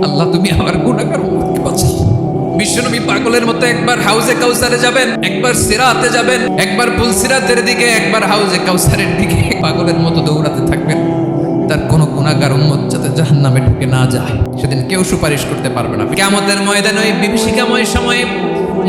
আল্লাহ তুমি আমার গুনাহগার উম্মতকে বাঁচাও। বিশ্বনবী পাগলের মতো একবার হাউজে কাউসারে যাবেন, একবার সিরাতে যাবেন, একবার পুলসিরাতের দিকে, একবার হাউজে কাউসারের দিকে পাগলের মতো দৌড়াতে থাকবেন। তার কোনো গুনাহগার উম্মত যাতে জাহান্নামে ঢুকে না যায়, সেদিন কেউ সুপারিশ করতে পারবে না। কিয়ামতের ময়দানে ওই বিভীষিকাময় সময়ে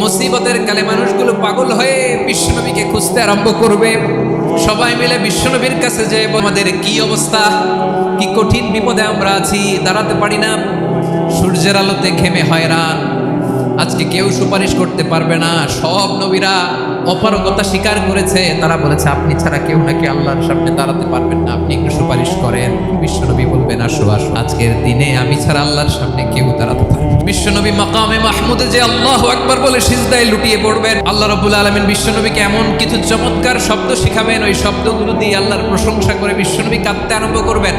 মুসিবতের কালে মানুষগুলো পাগল হয়ে বিশ্বনবীকে খুঁজতে আরম্ভ করবে। সবাই মিলে বিশ্বনবীর কাছে যে আমাদের কি অবস্থা, কি কঠিন বিপদে আমরা আছি, দাঁড়াতে পারি না, সূর্যের আলোতে ঘেমে হয়রান, আজকে কেউ সুপারিশ করতে পারবে না। সব নবীরা অপারগতা স্বীকার করেছে, তারা বলেছে আপনি ছাড়া কেউ নাকি আল্লাহর সামনে দাঁড়াতে পারবেন না, আপনি একটু সুপারিশ করেন। বিশ্বনবী বলবেন আসো আসো, আজকের দিনে আমি ছাড়া আল্লাহর সামনে কেউ দাঁড়াতে পারবে না। বিশ্বনবী মাকামে মাহমুদে যে আল্লাহু আকবার বলে সিজদায় লুটিয়ে পড়বেন, আল্লাহ রাব্বুল আলামিন বিশ্বনবীকে এমন কিছু চমৎকার শব্দ শিখাবেন, ওই শব্দগুলো দিয়ে আল্লাহর প্রশংসা করে বিশ্বনবী কাঁদতে আরম্ভ করবেন।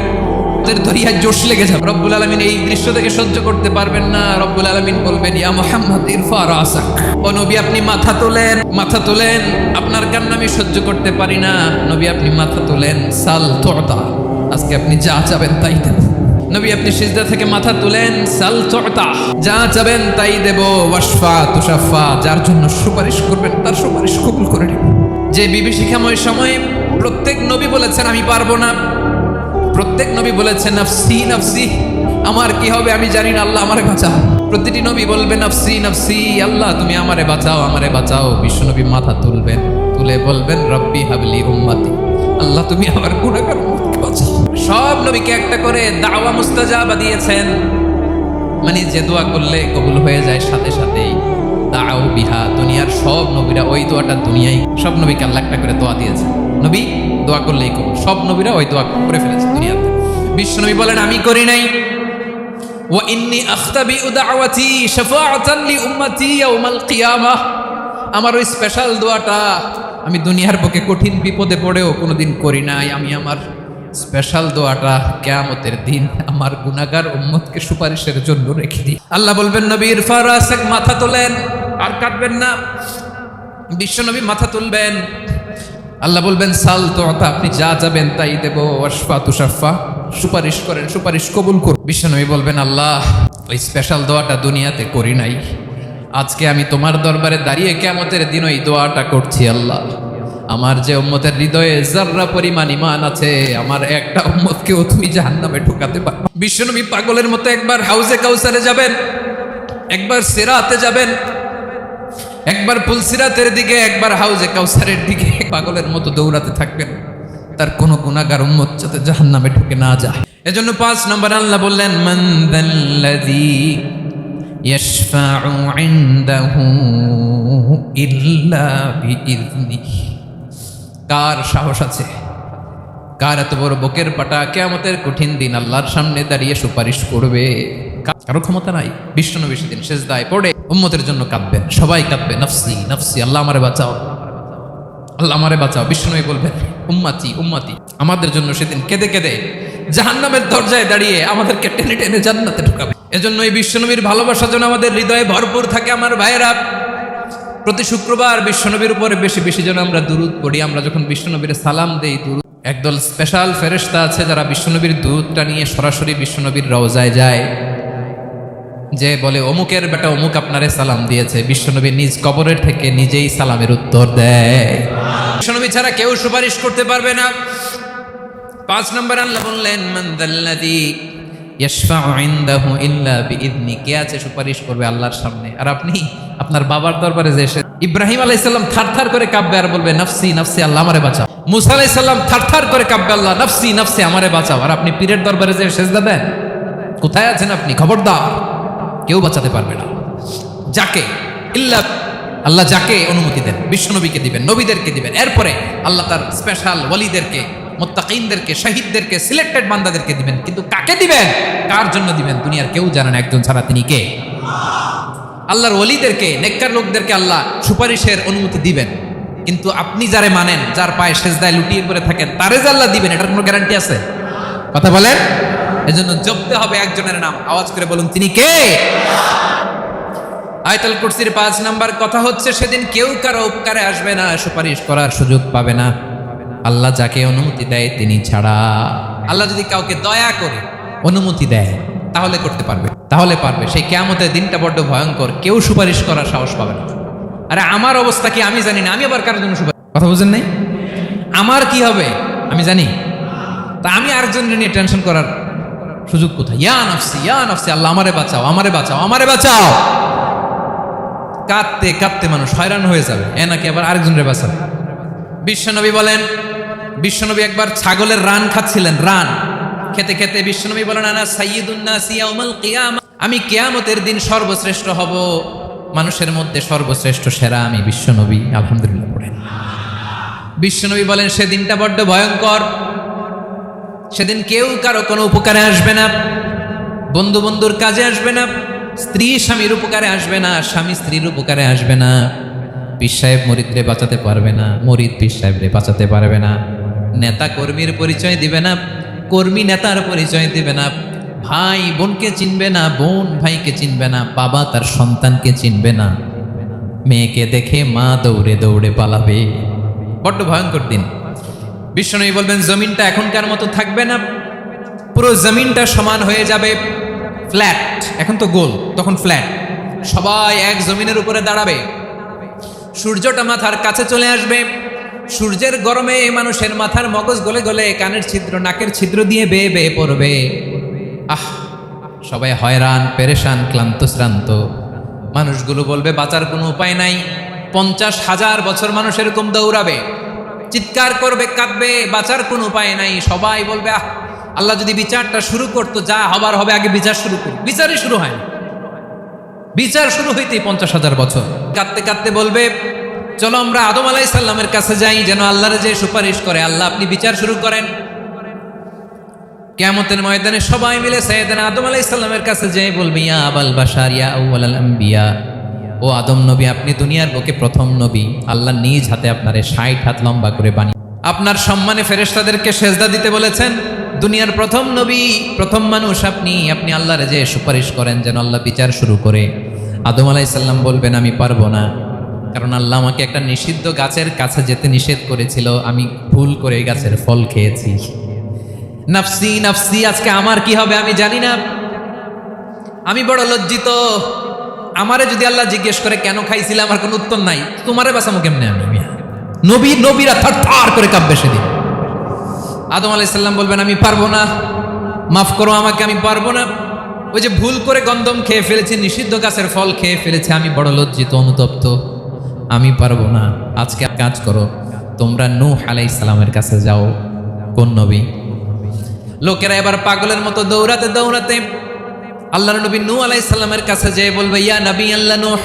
দরিয়ায় জোশ লেগে যাবে। রব্বুল আলামিন এই দৃশ্য থেকে সহ্য করতে পারবেন না। রব্বুল আলামিন বলবেন ইয়া মুহাম্মদ ইরফা রাসাক, ও নবী আপনি মাথা তোলেন, মাথা তোলেন, আপনার কান্না আমি সহ্য করতে পারি না। নবী আপনি মাথা তোলেন, সাল তুতা, আজকে আপনি যা চাবেন তাই দেব। নবী আপনি সিজদা থেকে মাথা তুলেন, সাল তুতা, যা চাবেন তাই দেব। ওয়াশফা তুশাফা, যার জন্য সুপারিশ করবেন তার সুপারিশ কবুল করে নেব। যে বিভীষিকাময় সময়ে প্রত্যেক নবী বলেছেন আমি পারবো না, প্রত্যেক নবী বলেছেন নাফসি নাফসি, আমার কি হবে আমি জানি না, আল্লাহ আমারে বাঁচাও। প্রতিটি নবী বলবেন নাফসি নাফসি, আল্লাহ তুমি আমারে বাঁচাও, আমারে বাঁচাও। বিশ্বনবী মাথা তুলবেন, তুলে বলবেন রব্বি হাবলি উম্মতি, আল্লাহ তুমি আমার গুনাহগার উম্মতকে বাঁচাও। সব নবীকে একটা করে দাওয়া মুস্তাজাবা দিয়েছেন, মানে যে দোয়া করলে কবুল হয়ে যায় সাথে সাথেই। দাও বিহা, দুনিয়ার সব নবীরা ওই দোয়াটা দুনিয়ায়, সব নবীকে আল্লাহ একটা করে দোয়া দিয়েছে। নবী দোয়া করলেই কবুল, সব নবীরা ওই দোয়া করে ফেলেছে দুনিয়াতে। বিশ্বনবী বলেন আমি করি নাই। ওয়া ইন্নী আখতাবিউ দাওয়াতি শাফাআতান লি উম্মতি ইয়াউমাল কিয়ামাহ, আমার ওই স্পেশাল দোয়াটা আমি দুনিয়ার বুকে কঠিন বিপদে পড়েও কোনোদিন করি নাই। আমি আমার স্পেশাল দোয়াটা কিয়ামতের দিন আমার গুনাহগার উম্মতকে সুপারিশের জন্য রেখে দিই। আল্লাহ বলবেন নবী ইরফা রাসাক, মাথা তোলেন, আর কাটবেন না। বিশ্বনবী মাথা তুলবেন, আল্লাহ বলবেন সাল তুতা, আপনি যা যাবেন তাই দেব। ওয়াশফা তুশাফা, সুপারিশ করেন, সুপারিশ কবুল করুন। বিশ্বনবী বলবেন আল্লাহ ওই স্পেশাল দোয়াটা দুনিয়াতে করি নাই, আজকে আমি তোমার দরবারে দাঁড়িয়ে কিয়ামতের দিন ওই দোয়াটা করছি। আল্লাহ আমার যে উম্মতের হৃদয়ে যাররা পরিমাণ ঈমান আছে, আমার একটা উম্মতকেও তুমি জাহান্নামে ঢোকাতে পারো। বিশ্বনবী পাগলের মতো একবার হাউজে কাউসারে যাবেন, একবার সিরাতে যাবেন, একবার পুলসিরাতের দিকে, একবার হাউজে কাউসারের দিকে পাগলের মতো দৌড়াতে থাকবেন। তার কোনো গুনাহগার উম্মত যাতে জাহান্নামে ঢুকে না যায়। এজন্য 5 নম্বর আল্লাহ বললেন মান যাল্লাযী ইয়াশফাউ ইনদাহু ইল্লা বিইযনিহি, কার সাহস আছে, কার এত বড় বুকের পাটা কিয়ামতের কঠিন দিন আল্লাহর সামনে দাঁড়িয়ে সুপারিশ করবে? কারো ক্ষমতা নাই। বিশ্বনবী সেদিন সিজদায় পড়ে উম্মতের জন্য কাঁদবেন, সবাই কাঁদবে নাফসি নাফসি, আল্লাহ আমারে বাঁচাও, আল্লাহ আমারে বাঁচাও। বিশ্বনবী বলবেন উম্মতি উম্মতি, আমাদের জন্য সেদিন কেঁদে কেঁদে জাহান্নামের দরজায় দাঁড়িয়ে আমাদেরকে টেনে টেনে জান্নাতে ঢুকাবে। এজন্য এই বিশ্বনবীর ভালোবাসা যেন আমাদের হৃদয়ে ভরপুর থাকে। আমার ভাইয়েরা, প্রতি শুক্রবার বিশ্বনবীর উপরে বেশি বেশি যেন আমরা দুরূদ পড়ি। আমরা যখন বিশ্বনবীর সালাম দেই, দুরূদ, একদল স্পেশাল ফেরেশতা আছে যারা বিশ্বনবীর দুরূদটা নিয়ে সরাসরি বিশ্বনবীর রওজায় যায়, যে বলে অমুকের বেটা অমুক আপনারে সালাম দিয়েছে। বিশ্বনবী নিজ কবরের থেকে নিজেই সালামের উত্তর দেয়। বিশ্বনবী ছাড়া কেউ সুপারিশ করতে পারবে না। 5 নম্বর আল্লাহ বললেন মান যাল্লাযী ইয়াশফাউ ইনদাহু ইল্লা বিইযনি, কে আছে সুপারিশ করবে আল্লাহর সামনে? আর আপনি আপনার বাবার দরবারে যে এসে ইব্রাহিম আলাইহিস সালাম থারথার করে কাঁপবে আর বলবে নাফসি নাফসি, আল্লাহ আমারে বাঁচাও। মুসা আলাইহিস সালাম থারথার করে কাঁপবে, আল্লাহ নাফসি নাফসি, আমারে বাঁচাও। আর আপনি পীরের দরবারে যে সেজদা দেন, কোথায় আছেন আপনি? খবরদার, কেউ বাঁচাতে পারবে না। যাকে ইল্লা, আল্লাহ যাকে অনুমতি দেন বিশ্বনবীকে দিবেন, নবীদেরকে দিবেন, এরপরে আল্লাহ তার স্পেশাল ওয়ালিদেরকে, মুত্তাকিনদেরকে, শহীদদেরকে, সিলেক্টেড বান্দাদেরকে দিবেন। কিন্তু কাকে দিবেন, কার জন্য দিবেন, দুনিয়ার কেউ জানে না একজন ছাড়া, তিনি কে? আল্লাহর ওয়ালিদেরকে, নেককার লোকদেরকে আল্লাহ সুপারিশের অনুমতি দিবেন। কিন্তু আপনি যারে মানেন, যার পায়ে সেজদায় লুটিয়ে পড়ে থাকেন, তারে যে আল্লাহ দিবেন, এটার কোনো গ্যারান্টি আছে? কথা বলেন। এজন্য জপতে হবে একজনের নাম, আওয়াজ করে বলুন তিনি কে? আয়াতুল কুরসির 5 নাম্বার কথা হচ্ছে সেদিন কেউ কারো উপকারে আসবে না, সুপারিশ করার সুযোগ পাবে না, আল্লাহ যাকে অনুমতি দেয় তিনি ছাড়া। আল্লাহ যদি কাউকে দয়া করে অনুমতি দেয় তাহলে করতে পারবে। তাহলে পারবে। সেই কিয়ামতের দিনটা বড্ড ভয়ঙ্কর, কেউ সুপারিশ করার সাহস পাবে না। আরে আমার অবস্থা কি আমি জানি না, আমি আবার কারোর জন্য সুপারিশ, কথা বুঝেন নাই? আমার কি হবে আমি জানি, তা আমি আরেকজনের নিয়ে টেনশন করার সুযোগ কোথায়? ইয়া নাফসি, আল্লাহ আমারে বাঁচাও, আমারে বাঁচাও, আমারে বাঁচাও। কাঁদতে কাঁদতে মানুষ হয়রান হয়ে যাবে, এ নাকি আবার আরেকজনের বাঁচাবে। বিশ্বনবী বলেন, বিশ্বনবী একবার ছাগলের রান খাচ্ছিলেন, রান খেতে খেতে বিশ্বনবী বলেন, আনা সাইয়্যিদুন নাসি ইয়াউমাল কিয়ামা, আমি কিয়ামতের দিন সর্বশ্রেষ্ঠ হব, মানুষের মধ্যে সর্বশ্রেষ্ঠ সেরা আমি বিশ্বনবী। আলহামদুলিল্লাহ পড়েন। বিশ্বনবী বলেন সেদিনটা বড্ড ভয়ঙ্কর, সেদিন কেউ কারো কোনো উপকারে আসবে না, বন্ধু বন্ধুর কাজে আসবে না, স্ত্রী স্বামীর উপকারে আসবে না, স্বামী স্ত্রীর উপকারে আসবে না, পীর সাহেব মুরিদরে বাঁচাতে পারবে না, মুরিদ পীর সাহেবরে বাঁচাতে পারবে না, নেতা কর্মীর পরিচয় দিবে না, কর্মী নেতার পরিচয় দিবে না, ভাই বোনকে চিনবে না, বোন ভাইকে চিনবে না, বাবা তার সন্তানকে চিনবে না, মেয়েকে দেখে মা দৌড়ে দৌড়ে পালাবে। বড্ড ভয়ঙ্কর দিন। বিশ্বনবী বলবেন জমিনটা এখনকার মতো থাকবে না, পুরো জমিনটা সমান হয়ে যাবে, ফ্ল্যাট, এখন তো গোল, তখন ফ্ল্যাট, সবাই এক জমিনের উপরে দাঁড়াবে, সূর্যটা মাথার কাছে চলে আসবে, সূর্যের গরমে মানুষের মাথার মগজ গলে গলে কানের ছিদ্র নাকের ছিদ্র দিয়ে বেয়ে বেয়ে পড়বে। সবাই হয়রান পেরেশান ক্লান্ত শ্রান্ত। মানুষগুলো বলবে বাঁচার কোনো উপায় নাই। 50,000 বছর মানুষ এরকম দৌড়াবে, চিৎকার করবে, কাঁদবে, বাঁচার কোনো উপায় নাই। সবাই বলবে আল্লাহ যদি বিচারটা শুরু করতো, যা হবার হবে, আগে বিচার শুরু করুন। বিচারই শুরু হয় না, বিচার শুরু হইতেই 50,000 বছর। কাঁদতে কাঁদতে বলবে চলো আমরা আদম আলাইহিস সালামের কাছে যাই, যেন আল্লাহর যে সুপারিশ করে, আল্লাহ আপনি বিচার শুরু করেন। কিয়ামতের ময়দানে সবাই মিলে সাইয়েদনা আদম আলাইহিস সালামের কাছে যেয়ে বলবে ইয়া আবাল বাশার ইয়া আউয়ালাল আম্বিয়া, ও আদম নবী, আপনি দুনিয়ার বুকে প্রথম নবী, আল্লাহ নিজ হাতে আপনারে 60 হাত লম্বা করে বানিয়ে আপনার সম্মানে ফেরেশতাদেরকে সেজদা দিতে বলেছেন। দুনিয়ার প্রথম নবী, প্রথম মানুষ আপনি, আপনি আল্লাহর যে সুপারিশ করেন যেন আল্লাহ বিচার শুরু করে। আদম আলাইহিস সালাম বলবেন আমি পারবো না, কারণ আল্লাহ আমাকে একটা নিষিদ্ধ গাছের কাছে যেতে নিষেধ করেছিল, আমি ভুল করে এই গাছের ফল খেয়েছি। নাফসি নাফসি, আজকে আমার কি হবে আমি জানি না, আমি বড় লজ্জিত। আমারে যদি আল্লাহ জিজ্ঞেস করে কেন খাইছিলে, আমার কোনো উত্তর নাই, তোমারে বাঁচামো কেমনে আমি? নবীরা থার করে কাঁপবে সেদিন। আদম আলাইহিস সালাম বলবেন আমি পারবো না, মাফ করো আমাকে, আমি পারবো না। ওই যে ভুল করে গন্ধম খেয়ে ফেলেছি, নিষিদ্ধ গাছের ফল খেয়ে ফেলেছি, আমি বড় লজ্জিত অনুতপ্ত, আমি পারবো না। আজকে কাজ করো, তোমরা নূহ আলাইহিস সালামের কাছে যাও। কোন নবী? লোকেরা এবার পাগলের মতো দৌড়াতে দৌড়াতে আল্লাহর নবী নূহ আলাইহিস সালামের কাছে যেয়ে বলবে ইয়া নবী আল্লাহ নূহ,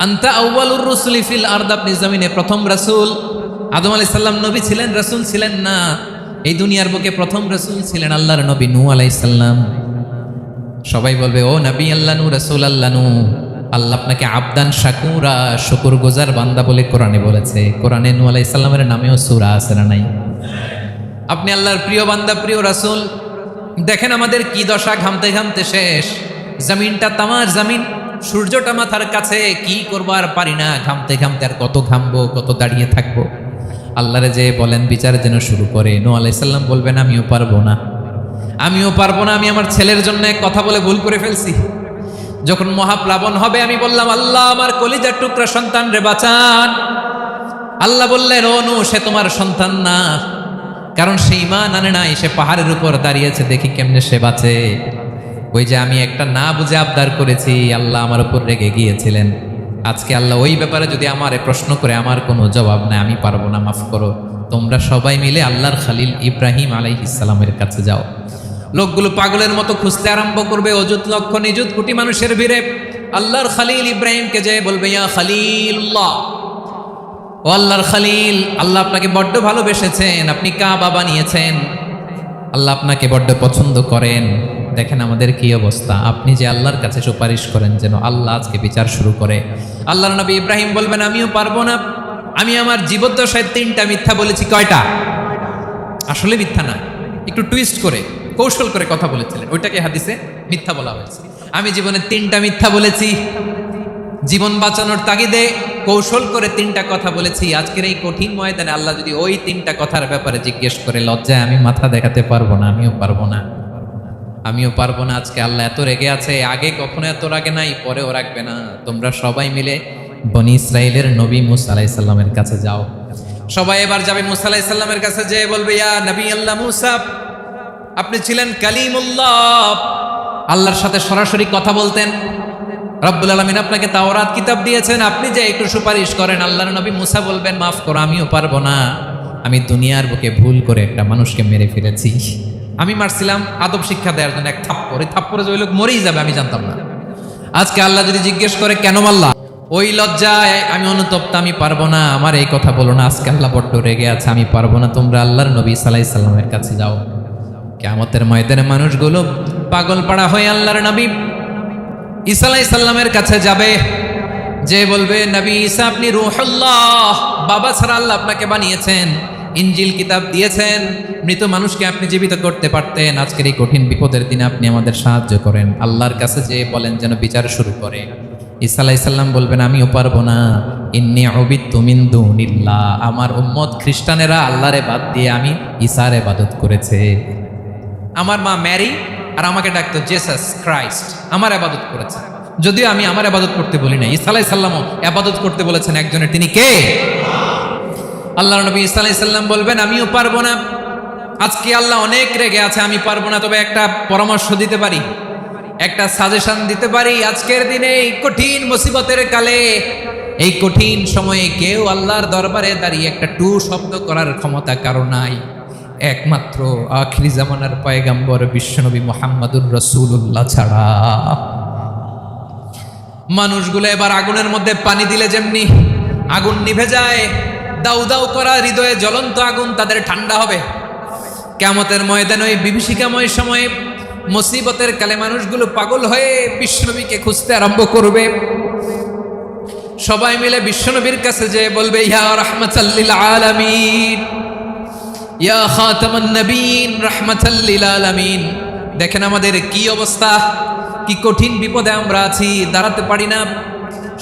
আনতা আউয়ালুর রাসূলি ফিল আরদ, আপনি জমিনে প্রথম রাসূল। আদম আলাইহিস সালাম নবী ছিলেন, রাসূল ছিলেন না, এই দুনিয়ার বুকে প্রথম রাসূল ছিলেন আল্লাহর নবী নূহ আলাইহিস সালাম। সবাই বলবে ও নবী আল্লাহ নূহ, রাসূল আল্লাহ নূহ, আল্লাহ আপনাকে আবদান শাকুরা, শুকরগুজার বান্দা বলে কোরআনে বলেছে। কোরআনে নূহ আলাইহিস সালামের নামেও সূরা আছে না নাই? আপনি আল্লাহর প্রিয় বান্দা, প্রিয় রাসূল। দেখেন আমাদের কি দশা, ঘামতে ঘামতে শেষ, জমিনটা তামার জমিন, সূর্যটা মাথার কাছে, কি করবো আর পারি না, ঘামতে ঘামতে আর কত ঘামবো, কত দাঁড়িয়ে থাকবো। আল্লাহরে যে বলেন বিচার যেন শুরু করে। নূহ আলাইহিস সালাম বলবেন আমিও পারবো না, আমিও পারবো না, আমি আমার ছেলের জন্য এক কথা বলে ভুল করে ফেলছি। যখন মহাপ্লাবন হবে আমি বললাম আল্লাহ আমার কলিজার টুকরা সন্তান রে বাঁচান। আল্লাহ বললেন ও নূহ, সে তোমার সন্তান না, কারণ সে ঈমান আনে নাই, সে পাহাড়ের উপর দাঁড়িয়েছে, দেখি কেমনে সে বাঁচে। ওই যে আমি একটা না বুঝে আবদার করেছি, আল্লাহ আমার উপর রেগে গিয়েছিলেন। আজকে আল্লাহ ওই ব্যাপারে যদি আমারে প্রশ্ন করে, আমার কোনো জবাব নাই, আমি পারবো না, মাফ করো। তোমরা সবাই মিলে আল্লাহর খালিল ইব্রাহিম আলাইহিস সালামের কাছে যাও। লোকগুলো পাগলের মতো খুঁজতে আরম্ভ করবে, অযুত লক্ষ নিযুত কোটি মানুষের ভিড়ে আল্লাহর খালিল ইব্রাহিমকে যে বলবে ইয়া খালিলুল্লাহ, ও আল্লাহর খালিল, আল্লাহ আপনাকে বড্ড ভালোবেসেছেন, আপনি কাবা বানিয়েছেন, আল্লাহ আপনাকে বড্ড পছন্দ করেন। দেখেন আমাদের কি অবস্থা, আপনি যে আল্লাহর কাছে সুপারিশ করেন যেন আল্লাহ আজকে বিচার শুরু করে। আল্লাহর নবী ইব্রাহিম বলবেন আমিও পারবো না, আমি আমার জীবদ্দশায় 3টা মিথ্যা বলেছি। কয়টা? আসলে মিথ্যা না, একটু টুইস্ট করে কৌশল করে কথা বলেছিলেন, ওইটাকে হাদিসে মিথ্যা বলা হয়েছে। আমি জীবনে 3টা মিথ্যা বলেছি, জীবন বাঁচানোর তাগিদে কৌশল করে 3টা কথা বলেছি। আজকের এই কঠিন ময়দানে আল্লাহ যদি ওই 3টা কথার ব্যাপারে জিজ্ঞেস করে, লজ্জায় আমি মাথা দেখাতে পারবো না, আমিও পারবো না। আমিও পারবো না। আজকে আল্লাহ এত রেগে আছে, আগে কখনো এত রাগে নাই, পরেও রাখবে না। তোমরা সবাই মিলে বনি ইসরাইলের নবী মুসা আলাইহিস সালামের কাছে যাও। সবাই এবার যাবে মুসা আলাইহিস সালামের কাছে, যেয়ে বলবে, ইয়া নবী আল্লাহ মুসা, আপনি ছিলেন কালিমুল্লাহ, আল্লাহর সাথে সরাসরি কথা বলতেন। রব্বুল আলামিন আপনাকে তাওরাত কিতাব দিয়েছেন, আপনি যে একটু সুপারিশ করেন। আল্লাহর নবী মুসা বলবেন, মাফ করো, আমিও পারবো না। আমি দুনিয়ার বুকে ভুল করে একটা মানুষকে মেরে ফেলেছি। আমি মারছিলাম আদব শিক্ষা দেওয়ার জন্য এক থাপ্পড়, এই থাপ্পড়ে যে ওই লোক মরেই যাবে আমি জানতাম না। আজকে আল্লাহ যদি জিজ্ঞেস করে কেন মারলা, ওই লজ্জায় আমি অনুতপ্ত, আমি পারবো না, আমার এই কথা বলো না। আজকে আল্লাহ বড্ড রেগে আছে, আমি পারবো না। তোমরা আল্লাহর নবী সাল্লাল্লাহু আলাইহি সাল্লামের কাছে যাও। কিয়ামতের ময়দানে মানুষগুলো পাগল পাড়া হয়ে আল্লাহর নবী ঈসা আলাইহিস সালামের কাছে যাবে, যে বলবে, নবী ঈসা আপনি রূহুল্লাহ, বাবা ছাড়া আল্লাহ আপনাকে বানিয়েছেন, ইনজিল কিতাব দিয়েছেন, মৃত মানুষকে আপনি জীবিত করতে পারতেন। আজকের এই কঠিন বিপদের দিনে আপনি আমাদের সাহায্য করেন। আল্লাহর কাছে যে বলেন যেন বিচার শুরু করে। ঈসা আলাইহিস সালাম বলবেন, আমিও পারবো না। ইন্নী উবিদতু মিন দুনিল্লাহ, আমার উম্মত খ্রিস্টানেরা আল্লাহরে বাদ দিয়ে আমি ঈসার ইবাদত করেছে। আমার মা ম্যারি আর আমাকে ডাকতো জেসাস ক্রাইস্ট, আমার ইবাদত করেছে। যদিও আমি আমার ইবাদত করতে বলি না, ঈসা আলাইহিস সালামও ইবাদত করতে বলেছেন একজনের, তিনি কে? আল্লাহর নবী ঈসা আলাইহিস সালাম বলবেন, আমিও পারবো না। আজকে আল্লাহ অনেক রেগে আছে, আমি পারবো না। তবে একটা পরামর্শ দিতে পারি, একটা সাজেশন দিতে পারি। আজকের দিনে এই কঠিন মুসিবতের কালে, এই কঠিন সময়ে কেউ আল্লাহর দরবারে দাঁড়িয়ে একটা টু শব্দ করার ক্ষমতা কারো নাই, একমাত্র আখিরি জামানার পয়গম্বর বিশ্বনবী মুহাম্মদুর রাসূলুল্লাহ ছাড়া। মানুষগুলো এবার আগুনের মধ্যে পানি দিলে যেমনি আগুন নিভে যায়, দাউ দাউ করা হৃদয়ে জ্বলন্ত আগুন তাদের ঠান্ডা হবে। কিয়ামতের ময়দানে ওই বিভীষিকাময় সময়ে মুসিবতের কালে মানুষগুলো পাগল হয়ে বিশ্বনবীকে খুঁজতে আরম্ভ করবে। সবাই মিলে বিশ্বনবীর কাছে যেয়ে বলবে, ইয়া রাহমাতাল লিল আলামিন, ইয়া খাতামান নবীন, রাহমাতাল লিল আলামিন। দেখেন আমাদের কি অবস্থা, কি কঠিন বিপদে আমরা আছি, দাঁড়াতে পারি না,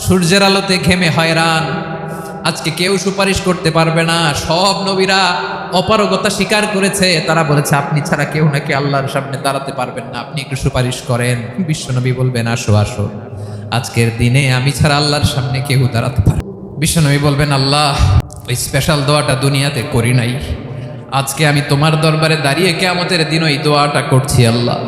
সূর্যের আলোতে ঘেমে হয়রান। আজকে কেউ সুপারিশ করতে পারবে না। সব নবীরা অপারগতা স্বীকার করেছে, তারা বলেছে আপনি ছাড়া কেউ নাকি আল্লাহর সামনে দাঁড়াতে পারবেন না, আপনি একটু সুপারিশ করেন। বিশ্বনবী বলবেন, আসো আসো, আজকের দিনে আমি ছাড়া আল্লাহর সামনে কেউ দাঁড়াতে পারে। বিশ্বনবী বলবেন, আল্লাহ ওই স্পেশাল দোয়াটা দুনিয়াতে করি নাই, আজকে আমি তোমার দরবারে দাঁড়িয়ে কিয়ামতের দিন ওই দোয়াটা করছি। আল্লাহ,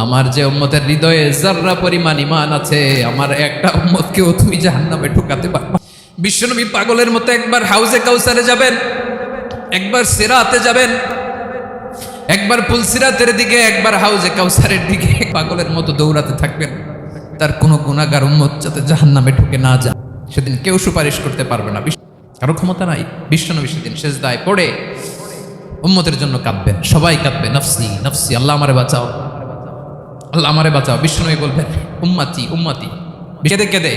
আমার যে উম্মতের হৃদয়ে যাররা পরিমাণ ঈমান আছে, আমার একটা উম্মতকেও তুমি জাহান্নামে ঢুকাতে পারবে। বিশ্বনবী পাগলের মতো একবার হাউজে কাউসারে যাবেন, একবার সিরাতে যাবেন, একবার পুলসিরাতের দিকে, একবার হাউজে কাউসারের দিকে পাগলের মতো দৌড়াতে থাকবেন। তার কোনো গুনাহগার উম্মত যাতে জাহান্নামে ঢুকে না যায়। সেদিন কেউ সুপারিশ করতে পারবে না, কারো ক্ষমতা নাই। বিশ্বনবী সেদিন সেজদায় পড়ে উম্মতের জন্য কাঁদবেন, সবাই কাঁদবে, নফসি নফসি, আল্লাহ আমারে বাঁচাও, আল্লাহ আমারে বাঁচাও। বিশ্বনবী বলবেন, উম্মতি উম্মতি, কেঁদে কেঁদে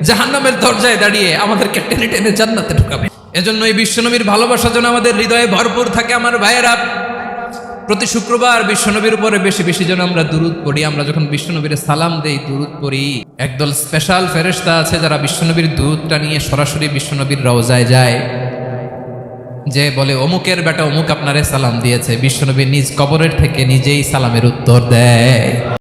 জাহান্নামের দরজায় দাঁড়িয়ে আমাদেরকে টেনে টেনে জান্নাতে ঢুকাবে। এজন্য এই বিশ্বনবীর ভালোবাসা যেন আমাদের হৃদয়ে ভরপুর থাকে। আমার ভাইয়েরা, প্রতি শুক্রবার বিশ্বনবীর উপরে বেশি বেশি যেন আমরা দুরূদ পড়ি। আমরা যখন বিশ্বনবীর সালাম দেই, দুরূদ পড়ি, একদল স্পেশাল ফেরেশতা আছে যারা বিশ্বনবীর দুরূদটা নিয়ে সরাসরি বিশ্বনবীর রওজায় যায়, যে বলে অমুকের বেটা অমুক আপনারে সালাম দিয়েছে। বিশ্বনবী নিজ কবরের থেকে নিজেই সালামের উত্তর দেয়।